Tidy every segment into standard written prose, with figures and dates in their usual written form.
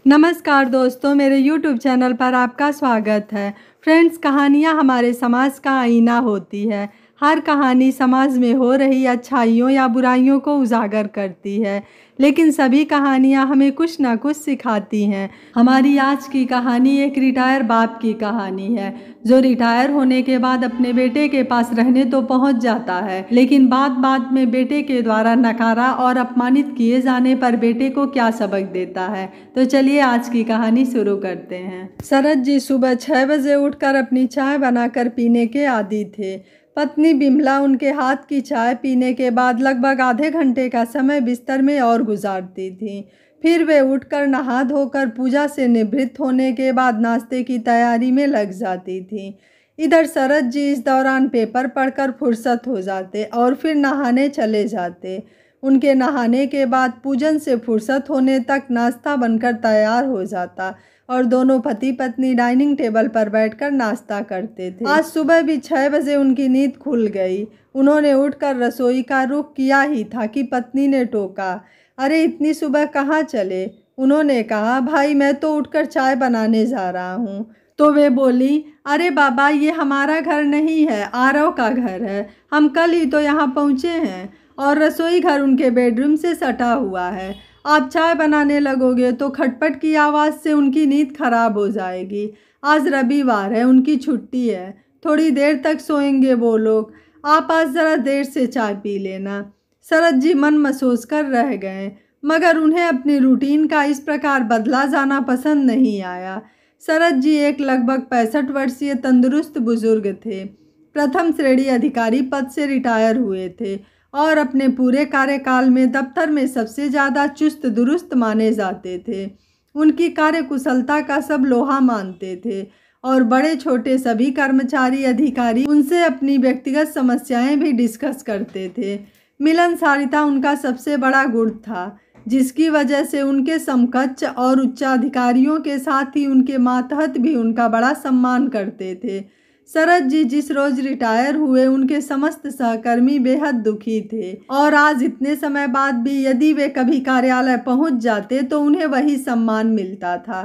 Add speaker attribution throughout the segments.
Speaker 1: नमस्कार दोस्तों, मेरे YouTube चैनल पर आपका स्वागत है। फ्रेंड्स, कहानियाँ हमारे समाज का आईना होती है। हर कहानी समाज में हो रही अच्छाइयों या बुराइयों को उजागर करती है, लेकिन सभी कहानियाँ हमें कुछ ना कुछ सिखाती हैं। हमारी आज की कहानी एक रिटायर बाप की कहानी है, जो रिटायर होने के बाद अपने बेटे के पास रहने तो पहुंच जाता है, लेकिन बात में बेटे के द्वारा नकारा और अपमानित किए जाने पर बेटे को क्या सबक देता है। तो चलिए आज की कहानी शुरू करते हैं। शरद जी सुबह 6 बजे उठकर अपनी चाय बनाकर पीने के आदी थे। पत्नी बिमला उनके हाथ की चाय पीने के बाद लगभग आधे घंटे का समय बिस्तर में और गुजारती थीं। फिर वे उठकर नहा धोकर पूजा से निवृत्त होने के बाद नाश्ते की तैयारी में लग जाती थीं। इधर शरद जी इस दौरान पेपर पढ़कर फुर्सत हो जाते और फिर नहाने चले जाते। उनके नहाने के बाद पूजन से फुर्सत होने तक नाश्ता बनकर तैयार हो जाता और दोनों पति पत्नी डाइनिंग टेबल पर बैठकर नाश्ता करते थे। आज सुबह भी 6 बजे उनकी नींद खुल गई। उन्होंने उठकर रसोई का रुख किया ही था कि पत्नी ने टोका, अरे इतनी सुबह कहाँ चले? उन्होंने कहा, भाई मैं तो उठकर चाय बनाने जा रहा हूँ। तो वे बोली, अरे बाबा, ये हमारा घर नहीं है, आरव का घर है। हम कल ही तो यहाँ पहुँचे हैं और रसोई घर उनके बेडरूम से सटा हुआ है। आप चाय बनाने लगोगे तो खटपट की आवाज़ से उनकी नींद खराब हो जाएगी। आज रविवार है, उनकी छुट्टी है, थोड़ी देर तक सोएंगे वो लोग। आप आज ज़रा देर से चाय पी लेना। शरद जी मन महसूस कर रह गए, मगर उन्हें अपनी रूटीन का इस प्रकार बदला जाना पसंद नहीं आया। शरद जी एक लगभग 65 वर्षीय तंदुरुस्त बुजुर्ग थे। प्रथम श्रेणी अधिकारी पद से रिटायर हुए थे और अपने पूरे कार्यकाल में दफ्तर में सबसे ज़्यादा चुस्त दुरुस्त माने जाते थे। उनकी कार्यकुशलता का सब लोहा मानते थे और बड़े छोटे सभी कर्मचारी अधिकारी उनसे अपनी व्यक्तिगत समस्याएं भी डिस्कस करते थे। मिलनसारिता उनका सबसे बड़ा गुण था, जिसकी वजह से उनके समकक्ष और उच्चाधिकारियों के साथ ही उनके मातहत भी उनका बड़ा सम्मान करते थे। शरद जी जिस रोज रिटायर हुए, उनके समस्त सहकर्मी बेहद दुखी थे और आज इतने समय बाद भी यदि वे कभी कार्यालय पहुंच जाते तो उन्हें वही सम्मान मिलता था।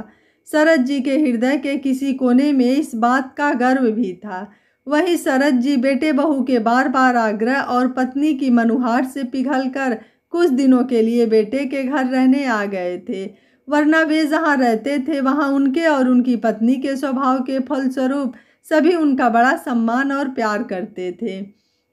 Speaker 1: शरद जी के हृदय के किसी कोने में इस बात का गर्व भी था। वहीं शरद जी बेटे बहू के बार बार आग्रह और पत्नी की मनुहार से पिघलकर कुछ दिनों के लिए बेटे के घर रहने आ गए थे, वरना वे जहाँ रहते थे वहाँ उनके और उनकी पत्नी के स्वभाव के फलस्वरूप सभी उनका बड़ा सम्मान और प्यार करते थे।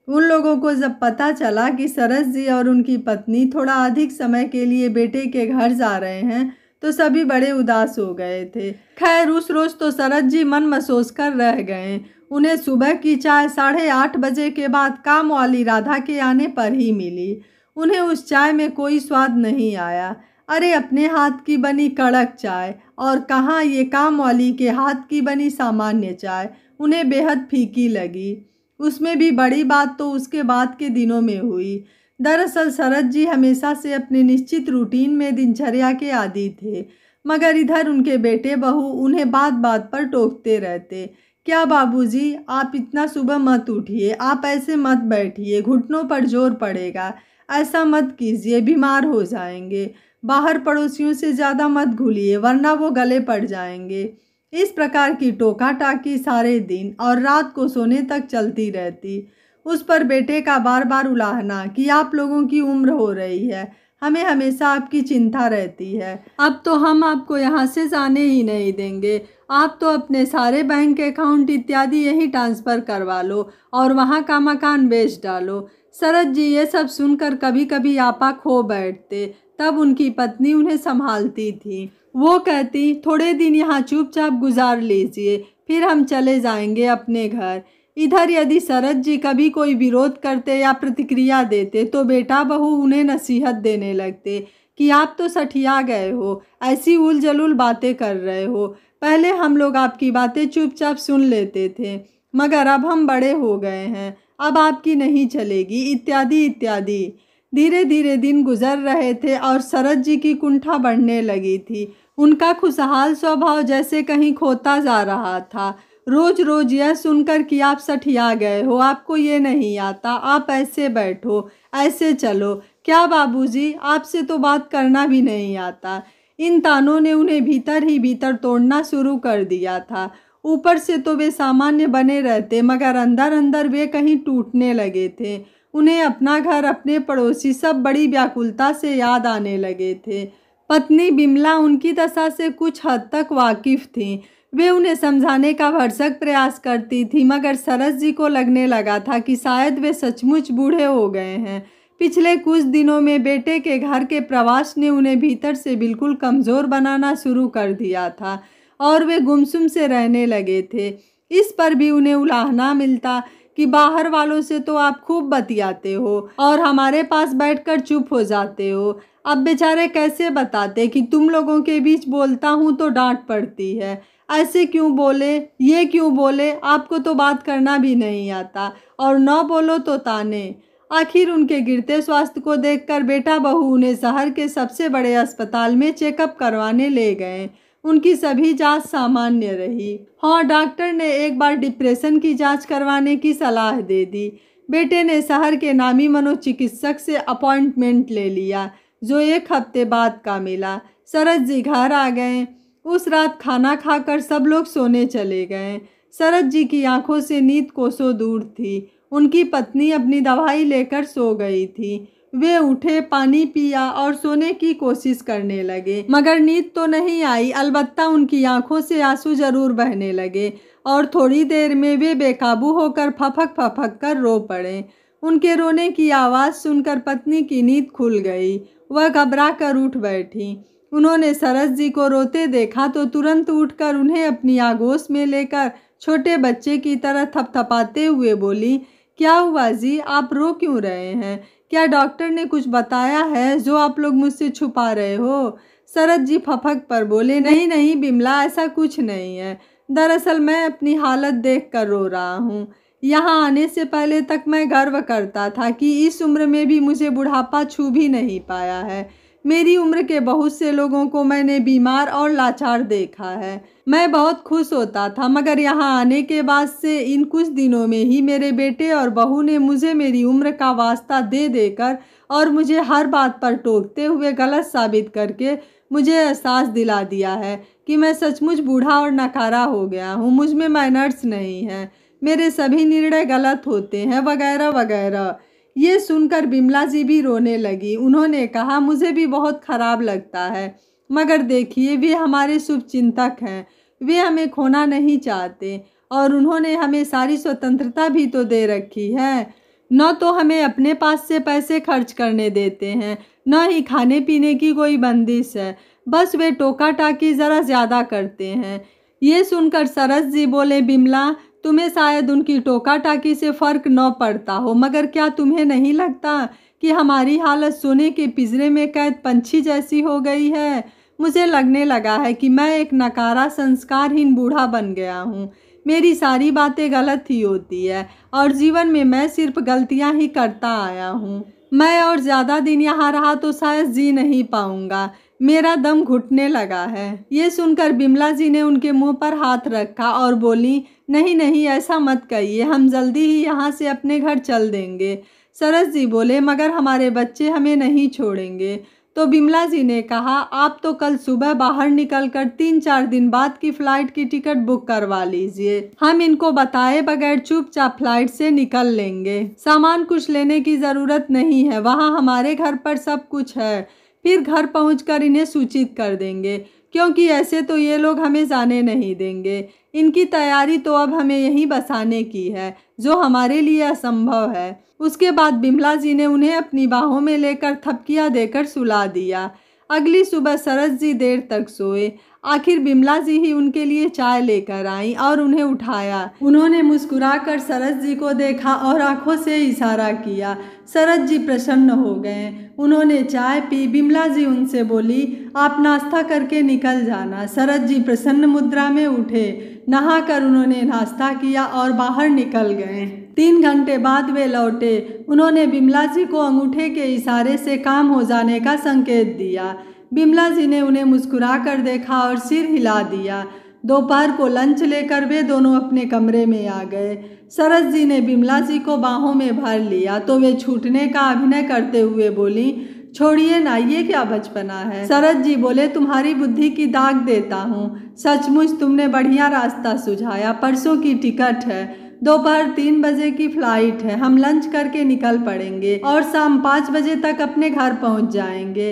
Speaker 1: उन लोगों को जब पता चला कि शरद जी और उनकी पत्नी थोड़ा अधिक समय के लिए बेटे के घर जा रहे हैं, तो सभी बड़े उदास हो गए थे। खैर, उस रोज़ तो शरद जी मन महसूस कर रह गए। उन्हें सुबह की चाय 8:30 बजे के बाद काम वाली राधा के आने पर ही मिली। उन्हें उस चाय में कोई स्वाद नहीं आया। अरे अपने हाथ की बनी कड़क चाय और कहाँ ये काम वाली के हाथ की बनी सामान्य चाय उन्हें बेहद फीकी लगी। उसमें भी बड़ी बात तो उसके बाद के दिनों में हुई। दरअसल शरद जी हमेशा से अपने निश्चित रूटीन में दिनचर्या के आदी थे, मगर इधर उनके बेटे बहू उन्हें बात पर टोकते रहते। क्या बाबूजी, आप इतना सुबह मत उठिए, आप ऐसे मत बैठिए, घुटनों पर जोर पड़ेगा, ऐसा मत कीजिए, बीमार हो जाएंगे। बाहर पड़ोसियों से ज़्यादा मत घुलिए, वरना वो गले पड़ जाएंगे। इस प्रकार की टोका टाकी सारे दिन और रात को सोने तक चलती रहती। उस पर बेटे का बार बार उलाहना कि आप लोगों की उम्र हो रही है, हमें हमेशा आपकी चिंता रहती है। अब तो हम आपको यहाँ से जाने ही नहीं देंगे। आप तो अपने सारे बैंक अकाउंट इत्यादि यहीं ट्रांसफ़र करवा लो और वहाँ का मकान बेच डालो। शरद जी ये सब सुनकर कभी कभी आपा खो बैठते। तब उनकी पत्नी उन्हें संभालती थी। वो कहती, थोड़े दिन यहाँ चुपचाप गुजार लीजिए, फिर हम चले जाएंगे अपने घर। इधर यदि शरद जी कभी कोई विरोध करते या प्रतिक्रिया देते तो बेटा बहू उन्हें नसीहत देने लगते कि आप तो सठिया गए हो, ऐसी उल जलूल बातें कर रहे हो। पहले हम लोग आपकी बातें चुपचाप सुन लेते थे, मगर अब हम बड़े हो गए हैं, अब आपकी नहीं चलेगी, इत्यादि इत्यादि। धीरे धीरे दिन गुजर रहे थे और शरद जी की कुंठा बढ़ने लगी थी। उनका खुशहाल स्वभाव जैसे कहीं खोता जा रहा था। रोज रोज यह सुनकर कि आप सठिया गए हो, आपको ये नहीं आता, आप ऐसे बैठो, ऐसे चलो, क्या बाबूजी, आपसे तो बात करना भी नहीं आता। इन तानों ने उन्हें भीतर ही भीतर तोड़ना शुरू कर दिया था। ऊपर से तो वे सामान्य बने रहते, मगर अंदर अंदर वे कहीं टूटने लगे थे। उन्हें अपना घर, अपने पड़ोसी सब बड़ी व्याकुलता से याद आने लगे थे। पत्नी बिमला उनकी दशा से कुछ हद तक वाकिफ थीं। वे उन्हें समझाने का भरसक प्रयास करती थी, मगर सरस जी को लगने लगा था कि शायद वे सचमुच बूढ़े हो गए हैं। पिछले कुछ दिनों में बेटे के घर के प्रवास ने उन्हें भीतर से बिल्कुल कमज़ोर बनाना शुरू कर दिया था और वे गुमसुम से रहने लगे थे। इस पर भी उन्हें उलाहना मिलता कि बाहर वालों से तो आप खूब बतियाते हो और हमारे पास बैठकर चुप हो जाते हो। अब बेचारे कैसे बताते कि तुम लोगों के बीच बोलता हूँ तो डांट पड़ती है। ऐसे क्यों बोले, ये क्यों बोले, आपको तो बात करना भी नहीं आता और न बोलो तो ताने। आखिर उनके गिरते स्वास्थ्य को देखकर बेटा बहू उन्हें शहर के सबसे बड़े अस्पताल में चेकअप करवाने ले गए। उनकी सभी जांच सामान्य रही। हाँ, डॉक्टर ने एक बार डिप्रेशन की जांच करवाने की सलाह दे दी। बेटे ने शहर के नामी मनोचिकित्सक से अपॉइंटमेंट ले लिया, जो 1 हफ्ते बाद का मिला। सरस जी घर आ गए। उस रात खाना खाकर सब लोग सोने चले गए। सरस जी की आंखों से नींद कोसों दूर थी। उनकी पत्नी अपनी दवाई लेकर सो गई थी। वे उठे, पानी पिया और सोने की कोशिश करने लगे, मगर नींद तो नहीं आई। अलबत्ता उनकी आंखों से आंसू जरूर बहने लगे और थोड़ी देर में वे बेकाबू होकर फपक फपक कर रो पड़े। उनके रोने की आवाज़ सुनकर पत्नी की नींद खुल गई। वह घबरा कर उठ बैठी। उन्होंने सरस जी को रोते देखा तो तुरंत उठकर उन्हें अपनी आगोश में लेकर छोटे बच्चे की तरह थपथपाते हुए बोली, क्या हुआ जी, आप रो क्यों रहे हैं? क्या डॉक्टर ने कुछ बताया है जो आप लोग मुझसे छुपा रहे हो? सरस जी फपक पर बोले, नहीं नहीं बिमला, ऐसा कुछ नहीं है। दरअसल मैं अपनी हालत देखकर रो रहा हूँ। यहाँ आने से पहले तक मैं गर्व करता था कि इस उम्र में भी मुझे बुढ़ापा छू भी नहीं पाया है। मेरी उम्र के बहुत से लोगों को मैंने बीमार और लाचार देखा है। मैं बहुत खुश होता था, मगर यहाँ आने के बाद से इन कुछ दिनों में ही मेरे बेटे और बहू ने मुझे मेरी उम्र का वास्ता दे देकर और मुझे हर बात पर टोकते हुए गलत साबित करके मुझे एहसास दिला दिया है कि मैं सचमुच बूढ़ा और नकारा हो गया हूँ। मुझ में मैनर्स नहीं है, मेरे सभी निर्णय गलत होते हैं, वगैरह वगैरह। ये सुनकर बिमला जी भी रोने लगी। उन्होंने कहा, मुझे भी बहुत खराब लगता है, मगर देखिए वे हमारे शुभ चिंतक हैं। वे हमें खोना नहीं चाहते और उन्होंने हमें सारी स्वतंत्रता भी तो दे रखी है। न तो हमें अपने पास से पैसे खर्च करने देते हैं, न ही खाने पीने की कोई बंदिश है। बस वे टोका टाकी ज़रा ज़्यादा करते हैं। ये सुनकर सरस जी बोले, बिमला, तुम्हें शायद उनकी टोका टाकी से फ़र्क न पड़ता हो, मगर क्या तुम्हें नहीं लगता कि हमारी हालत सोने के पिंजरे में कैद पंछी जैसी हो गई है? मुझे लगने लगा है कि मैं एक नकारा संस्कारहीन बूढ़ा बन गया हूँ। मेरी सारी बातें गलत ही होती है और जीवन में मैं सिर्फ गलतियाँ ही करता आया हूँ। मैं और ज़्यादा दिन यहाँ रहा तो शायद जी नहीं पाऊँगा। मेरा दम घुटने लगा है। ये सुनकर बिमला जी ने उनके मुंह पर हाथ रखा और बोली, नहीं नहीं, ऐसा मत कहिए, हम जल्दी ही यहाँ से अपने घर चल देंगे। सरस जी बोले, मगर हमारे बच्चे हमें नहीं छोड़ेंगे। तो बिमला जी ने कहा, आप तो कल सुबह बाहर निकलकर 3-4 दिन बाद की फ़्लाइट की टिकट बुक करवा लीजिए। हम इनको बताए बगैर चुपचाप फ्लाइट से निकल लेंगे। सामान कुछ लेने की ज़रूरत नहीं है, वहाँ हमारे घर पर सब कुछ है। फिर घर पहुंचकर इन्हें सूचित कर देंगे, क्योंकि ऐसे तो ये लोग हमें जाने नहीं देंगे। इनकी तैयारी तो अब हमें यहीं बसाने की है, जो हमारे लिए असंभव है। उसके बाद बिमला जी ने उन्हें अपनी बाहों में लेकर थपकियां देकर सुला दिया। अगली सुबह सरस जी देर तक सोए। आखिर बिमला जी ही उनके लिए चाय लेकर आई और उन्हें उठाया। उन्होंने मुस्कुराकर सरस जी को देखा और आंखों से इशारा किया। सरस जी प्रसन्न हो गए। उन्होंने चाय पी। बिमला जी उनसे बोली, आप नाश्ता करके निकल जाना। सरस जी प्रसन्न मुद्रा में उठे। नहाकर उन्होंने नाश्ता किया और बाहर निकल गए। 3 घंटे बाद वे लौटे। उन्होंने बिमला जी को अंगूठे के इशारे से काम हो जाने का संकेत दिया। बिमला जी ने उन्हें मुस्कुरा कर देखा और सिर हिला दिया। दोपहर को लंच लेकर वे दोनों अपने कमरे में आ गए। सरस जी ने बिमला जी को बाहों में भर लिया तो वे छूटने का अभिनय करते हुए बोली, छोड़िए ना, ये क्या बचपना है। शरद जी बोले, तुम्हारी बुद्धि की दाग देता हूँ। सचमुच तुमने बढ़िया रास्ता सुझाया। परसों की टिकट है, दोपहर 3 बजे की फ्लाइट है। हम लंच करके निकल पड़ेंगे और शाम 5 बजे तक अपने घर पहुँच जाएंगे।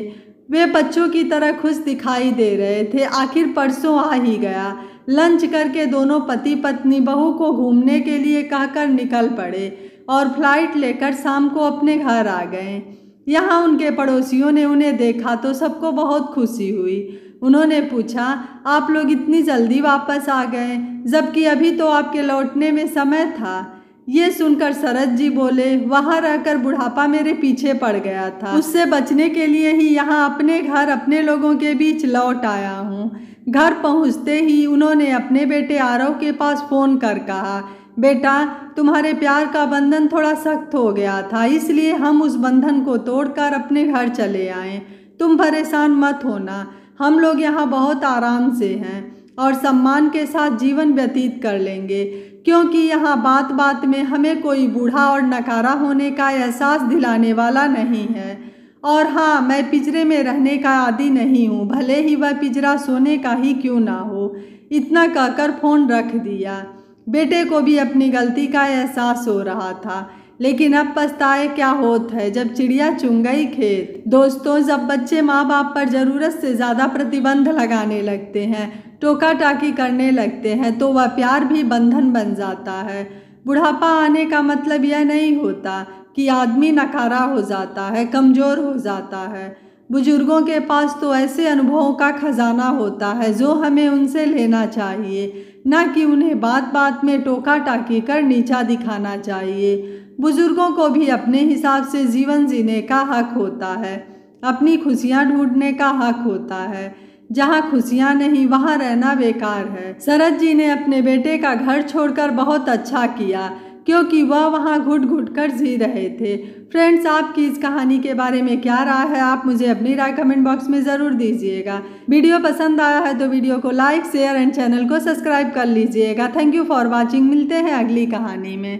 Speaker 1: वे बच्चों की तरह खुश दिखाई दे रहे थे। आखिर परसों आ ही गया। लंच करके दोनों पति पत्नी बहू को घूमने के लिए कहकर निकल पड़े और फ्लाइट लेकर शाम को अपने घर आ गए। यहाँ उनके पड़ोसियों ने उन्हें देखा तो सबको बहुत खुशी हुई। उन्होंने पूछा, आप लोग इतनी जल्दी वापस आ गए, जबकि अभी तो आपके लौटने में समय था। ये सुनकर शरद जी बोले, वहाँ रहकर बुढ़ापा मेरे पीछे पड़ गया था। उससे बचने के लिए ही यहाँ अपने घर अपने लोगों के बीच लौट आया हूँ। घर पहुँचते ही उन्होंने अपने बेटे आरव के पास फ़ोन कर कहा, बेटा, तुम्हारे प्यार का बंधन थोड़ा सख्त हो गया था, इसलिए हम उस बंधन को तोड़कर अपने घर चले आए। तुम परेशान मत होना, हम लोग यहाँ बहुत आराम से हैं और सम्मान के साथ जीवन व्यतीत कर लेंगे, क्योंकि यहाँ बात बात में हमें कोई बूढ़ा और नकारा होने का एहसास दिलाने वाला नहीं है। और हाँ, मैं पिंजरे में रहने का आदी नहीं हूँ, भले ही वह पिंजरा सोने का ही क्यों ना हो। इतना कहकर फ़ोन रख दिया। बेटे को भी अपनी गलती का एहसास हो रहा था, लेकिन अब पछताए क्या होत है जब चिड़िया चुन गई खेत। दोस्तों, जब बच्चे माँ बाप पर ज़रूरत से ज़्यादा प्रतिबंध लगाने लगते हैं, टोका टाकी करने लगते हैं, तो वह प्यार भी बंधन बन जाता है। बुढ़ापा आने का मतलब यह नहीं होता कि आदमी नकारा हो जाता है, कमज़ोर हो जाता है। बुजुर्गों के पास तो ऐसे अनुभवों का खजाना होता है जो हमें उनसे लेना चाहिए, न कि उन्हें बात बात में टोका टाकी कर नीचा दिखाना चाहिए। बुजुर्गों को भी अपने हिसाब से जीवन जीने का हक होता है, अपनी खुशियाँ ढूंढने का हक होता है। जहाँ खुशियाँ नहीं वहाँ रहना बेकार है। शरद जी ने अपने बेटे का घर छोड़कर बहुत अच्छा किया, क्योंकि वह वहाँ घुट घुट कर जी रहे थे। फ्रेंड्स, आपकी इस कहानी के बारे में क्या राय है, आप मुझे अपनी राय कमेंट बॉक्स में ज़रूर दीजिएगा। वीडियो पसंद आया है तो वीडियो को लाइक, शेयर एंड चैनल को सब्सक्राइब कर लीजिएगा। Thank you for watching. मिलते हैं अगली कहानी में।